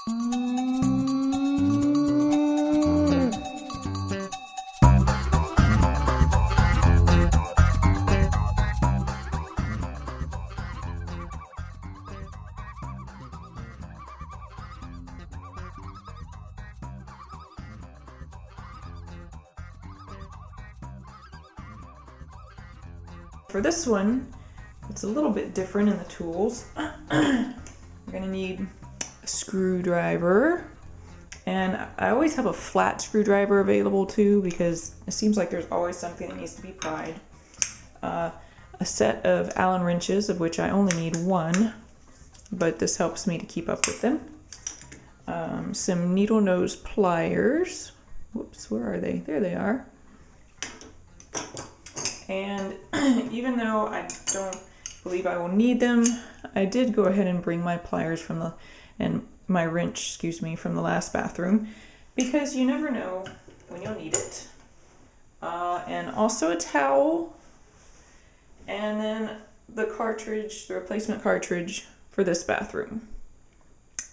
For this one, it's a little bit different in the tools. We're gonna need a screwdriver, and I always have a flat screwdriver available too because it seems like there's always something that needs to be pried. A set of Allen wrenches, of which I only need one, but this helps me to keep up with them. Some needle nose pliers. Whoops, where are they? There they are. And even though I don't believe I will need them, I did go ahead and bring my pliers and my wrench, excuse me, from the last bathroom, because you never know when you'll need it. And also a towel, and then the cartridge, the replacement cartridge for this bathroom,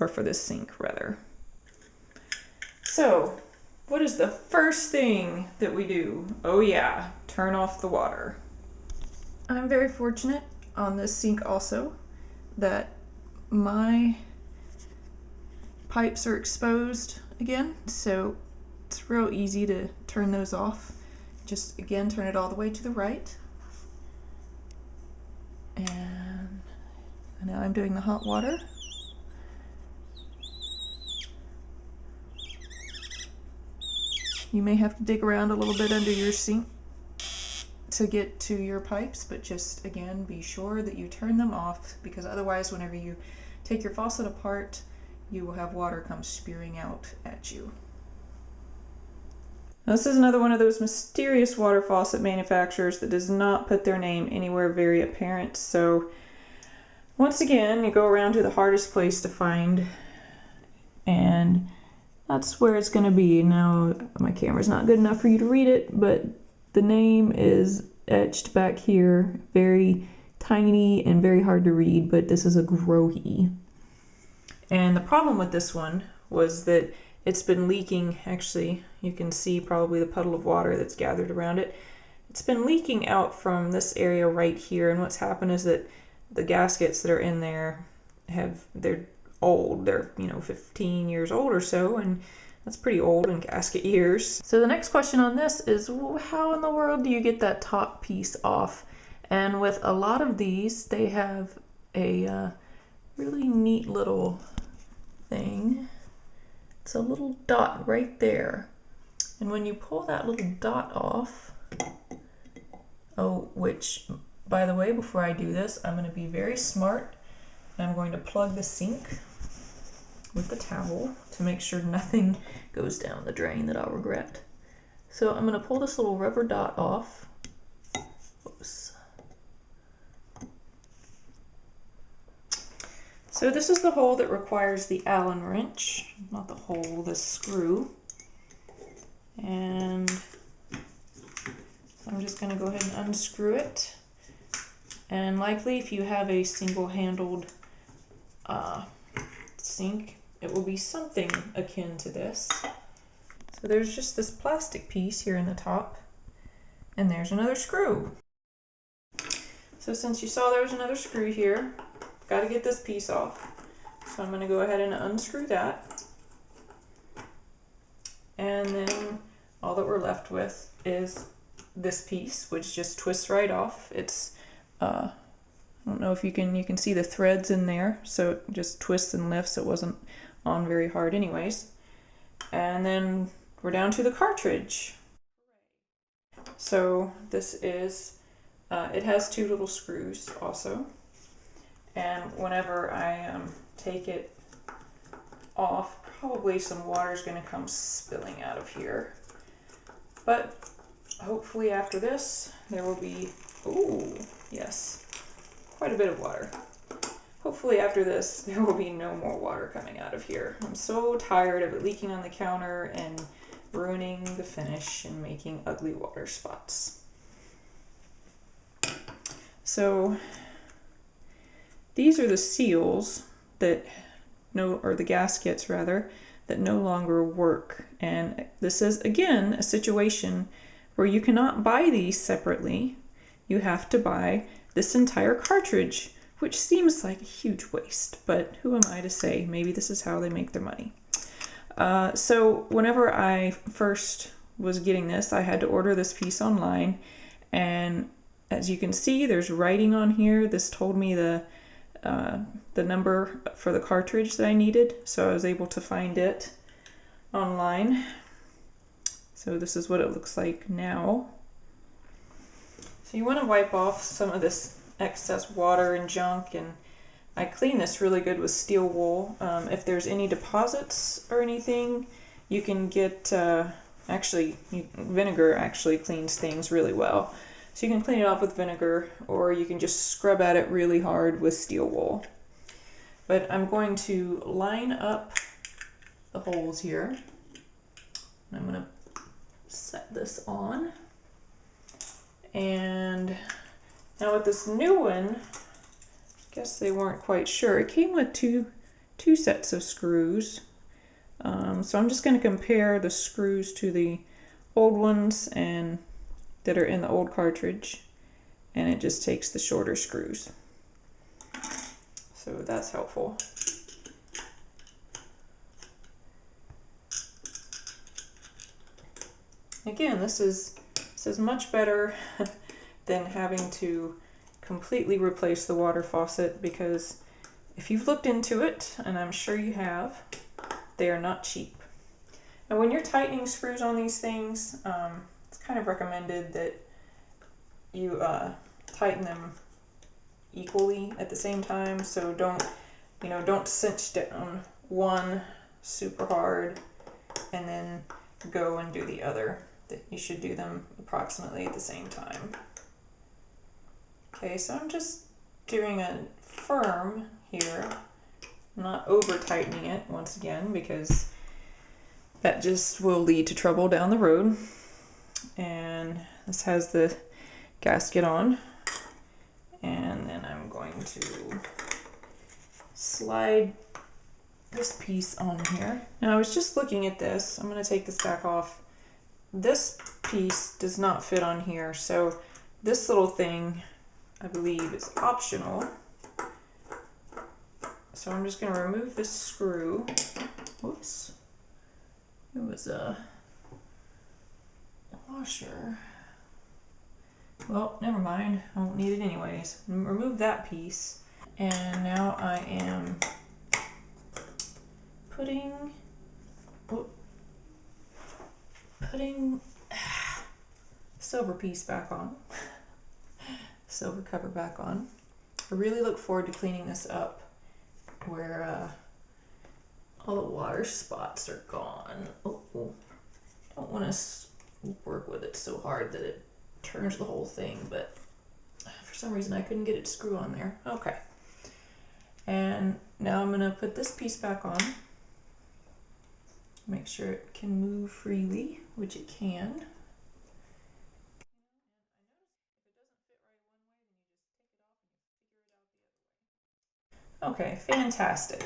or for this sink rather. So, what is the first thing that we do? Oh yeah, turn off the water. I'm very fortunate on this sink also that my pipes are exposed again, so it's real easy to turn those off. Just again, turn it all the way to the right. And now I'm doing the hot water. You may have to dig around a little bit under your sink to get to your pipes, but just again, be sure that you turn them off, because otherwise whenever you take your faucet apart, you will have water come spewing out at you. Now, this is another one of those mysterious water faucet manufacturers that does not put their name anywhere very apparent. So once again, you go around to the hardest place to find, and that's where it's going to be. Now, my camera's not good enough for you to read it, but the name is etched back here, very tiny and very hard to read, but this is a Grohe. And the problem with this one was that it's been leaking. Actually, you can see probably the puddle of water that's gathered around it. It's been leaking out from this area right here, and what's happened is that the gaskets that are in there they're old. They're 15 years old or so, and that's pretty old in gasket years. So the next question on this is, how in the world do you get that top piece off? And with a lot of these, they have a really neat little thing. It's a little dot right there. And when you pull that little dot off, which, by the way, before I do this, I'm going to be very smart. I'm going to plug the sink with the towel to make sure nothing goes down the drain that I'll regret. So I'm going to pull this little rubber dot off. Oops. So this is the hole that requires the Allen wrench, not the hole, the screw. And I'm just going to go ahead and unscrew it. And likely if you have a single-handled sink, it will be something akin to this. So there's just this plastic piece here in the top, and there's another screw. So since you saw there was another screw here, got to get this piece off. So I'm going to go ahead and unscrew that. And then all that we're left with is this piece, which just twists right off. It's I don't know if you can see the threads in there, so it just twists and lifts. It wasn't on very hard anyways. And then we're down to the cartridge. So this is, it has two little screws also. And whenever I take it off, probably some water is going to come spilling out of here. But hopefully after this, there will be, ooh, yes, quite a bit of water. Hopefully after this, there will be no more water coming out of here. I'm so tired of it leaking on the counter and ruining the finish and making ugly water spots. So these are the seals that or the gaskets rather, that no longer work. And this is again a situation where you cannot buy these separately. You have to buy this entire cartridge, which seems like a huge waste, but who am I to say? Maybe this is how they make their money. So whenever I first was getting this, I had to order this piece online, and as you can see, there's writing on here. This told me the number for the cartridge that I needed, so I was able to find it online. So this is what it looks like now. So you want to wipe off some of this excess water and junk, and I clean this really good with steel wool. If there's any deposits or anything, you can get, vinegar actually cleans things really well. So you can clean it off with vinegar, or you can just scrub at it really hard with steel wool. But I'm going to line up the holes here. I'm going to set this on. And now with this new one, I guess they weren't quite sure. It came with two sets of screws. So I'm just going to compare the screws to the old ones and that are in the old cartridge, and it just takes the shorter screws. So that's helpful. Again, this is much better than having to completely replace the water faucet, because if you've looked into it, and I'm sure you have, they are not cheap. And when you're tightening screws on these things, it's kind of recommended that you tighten them equally at the same time. So don't cinch down one super hard and then go and do the other. That you should do them approximately at the same time. Okay, so I'm just doing a firm here, not over tightening it once again, because that just will lead to trouble down the road. And this has the gasket on, and then I'm going to slide this piece on here. Now I was just looking at this. I'm going to take this back off. This piece does not fit on here, so this little thing I believe is optional. So I'm just going to remove this screw. Whoops. It was a washer. Well, never mind. I won't need it anyways. Remove that piece. And now I am putting silver piece back on. Silver cover back on. I really look forward to cleaning this up where all the water spots are gone. Don't want to work with it so hard that it turns the whole thing, but for some reason I couldn't get it to screw on there. Okay. And now I'm going to put this piece back on. Make sure it can move freely, which it can. Okay, fantastic.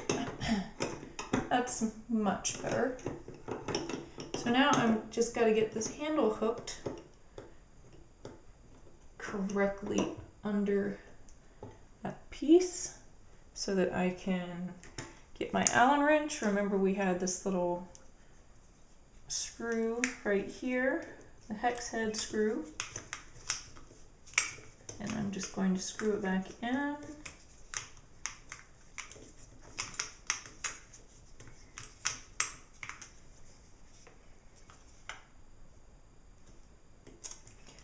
That's much better. So now I'm just got to get this handle hooked correctly under that piece so that I can get my Allen wrench. Remember, we had this little screw right here, the hex head screw, and I'm just going to screw it back in.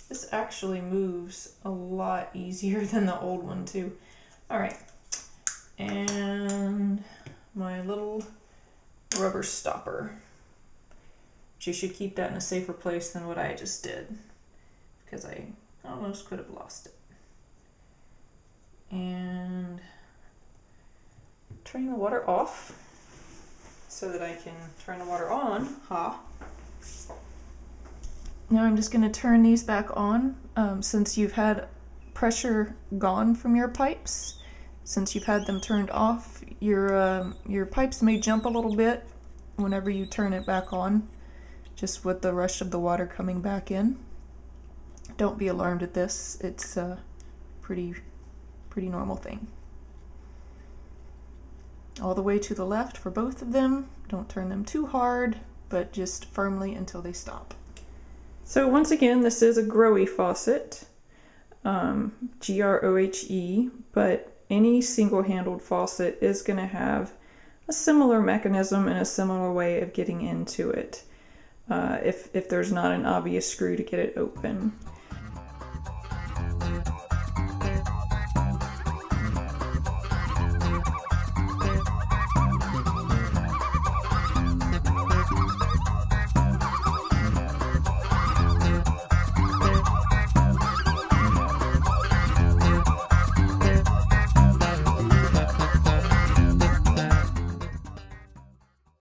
This actually moves a lot easier than the old one too. All right, and my little rubber stopper. But you should keep that in a safer place than what I just did, because I almost could have lost it. And turning the water off so that I can turn the water on. Now I'm just going to turn these back on. Since you've had pressure gone from your pipes, Since you've had them turned off, your pipes may jump a little bit whenever you turn it back on, just with the rush of the water coming back in. Don't be alarmed at this. It's a pretty normal thing. All the way to the left for both of them. Don't turn them too hard, but just firmly until they stop. So once again, this is a Grohe faucet, Grohe, but any single-handled faucet is going to have a similar mechanism and a similar way of getting into it if there's not an obvious screw to get it open.